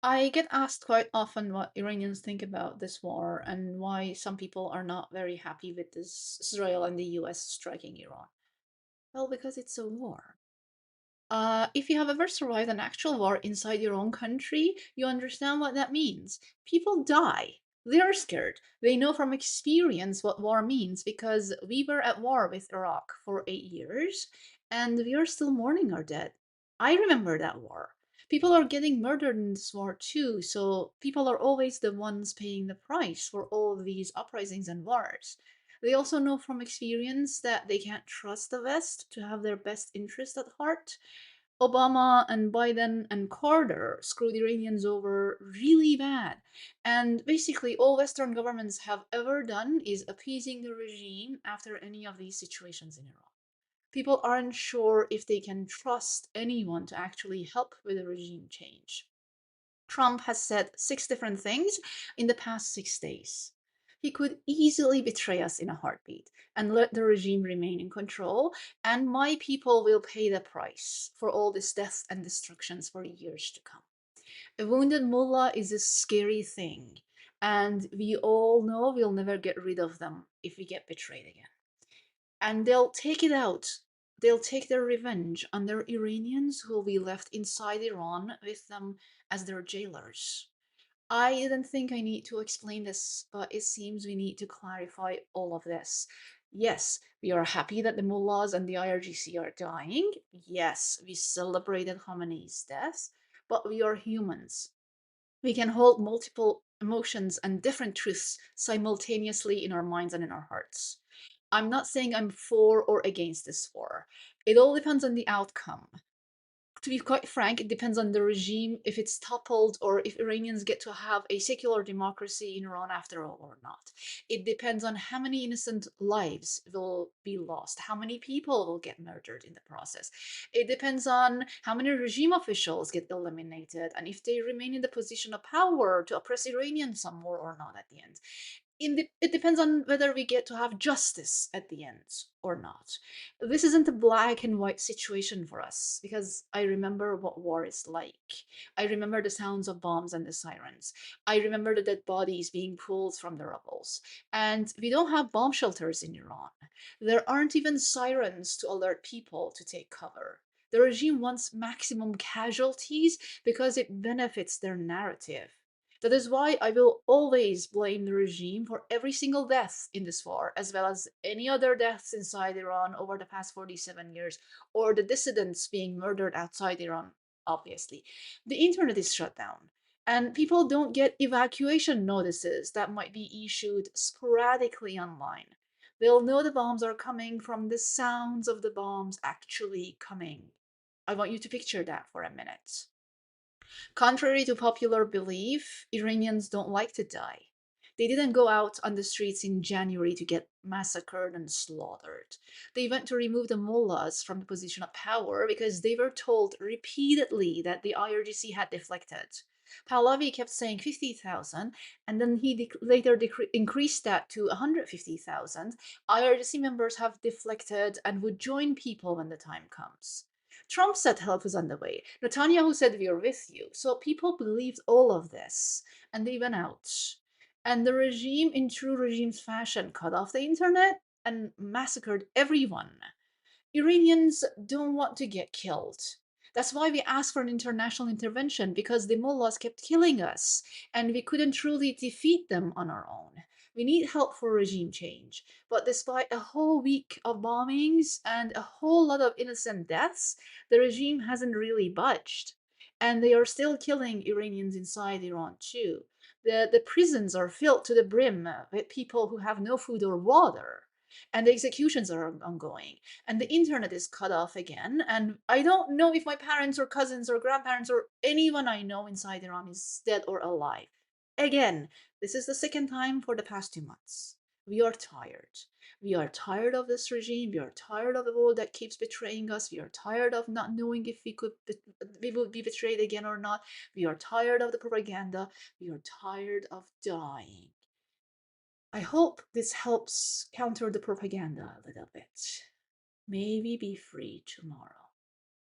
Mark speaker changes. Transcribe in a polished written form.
Speaker 1: I get asked quite often what Iranians think about this war and why some people are not very happy with this Israel and the US striking Iran. Well, because it's a war. If you have ever survived an actual war inside your own country, you understand what that means. People die. They are scared. They know from experience what war means because we were at war with Iraq for 8 years and we are still mourning our dead. I remember that war. People are getting murdered in this war too, so people are always the ones paying the price for all of these uprisings and wars. They also know from experience that they can't trust the West to have their best interest at heart. Obama and Biden and Carter screwed Iranians over really bad. And basically, all Western governments have ever done is appeasing the regime after any of these situations in Iran. People aren't sure if they can trust anyone to actually help with the regime change. Trump has said six different things in the past 6 days. He could easily betray us in a heartbeat and let the regime remain in control, and my people will pay the price for all this death and destructions for years to come. A wounded mullah is a scary thing, and we all know we'll never get rid of them if we get betrayed again. And they'll take it out. They'll take their revenge on their Iranians who will be left inside Iran with them as their jailers. I didn't think I need to explain this, but it seems we need to clarify all of this. Yes, we are happy that the mullahs and the IRGC are dying. Yes, we celebrated Khamenei's death, but we are humans. We can hold multiple emotions and different truths simultaneously in our minds and in our hearts. I'm not saying I'm for or against this war. It all depends on the outcome. To be quite frank, it depends on the regime, if it's toppled, or if Iranians get to have a secular democracy in Iran after all or not. It depends on how many innocent lives will be lost, how many people will get murdered in the process. It depends on how many regime officials get eliminated, and if they remain in the position of power to oppress Iranians some more or not at the end. It depends on whether we get to have justice at the end or not. This isn't a black and white situation for us because I remember what war is like. I remember the sounds of bombs and the sirens. I remember the dead bodies being pulled from the rubbles. And we don't have bomb shelters in Iran. There aren't even sirens to alert people to take cover. The regime wants maximum casualties because it benefits their narrative. That is why I will always blame the regime for every single death in this war, as well as any other deaths inside Iran over the past 47 years, or the dissidents being murdered outside Iran, obviously. The internet is shut down, and people don't get evacuation notices that might be issued sporadically online. They'll know the bombs are coming from the sounds of the bombs actually coming. I want you to picture that for a minute. Contrary to popular belief, Iranians don't like to die. They didn't go out on the streets in January to get massacred and slaughtered. They went to remove the mullahs from the position of power because they were told repeatedly that the IRGC had deflected. Pahlavi kept saying 50,000, and then he later increased that to 150,000. IRGC members have deflected and would join people when the time comes. Trump said help is on the way. Netanyahu said we are with you. So people believed all of this and they went out. And the regime, in true regime's fashion, cut off the internet and massacred everyone. Iranians don't want to get killed. That's why we asked for an international intervention because the mullahs kept killing us and we couldn't truly defeat them on our own. We need help for regime change. But despite a whole week of bombings and a whole lot of innocent deaths, the regime hasn't really budged. And they are still killing Iranians inside Iran too. The prisons are filled to the brim with people who have no food or water. And the executions are ongoing and the internet is cut off again. And I don't know if my parents or cousins or grandparents or anyone I know inside Iran is dead or alive. Again, this is the second time for the past 2 months. We are tired. We are tired of this regime. We are tired of the world that keeps betraying us. We are tired of not knowing if we will be betrayed again or not. We are tired of the propaganda. We are tired of dying. I hope this helps counter the propaganda a little bit. Maybe be free tomorrow.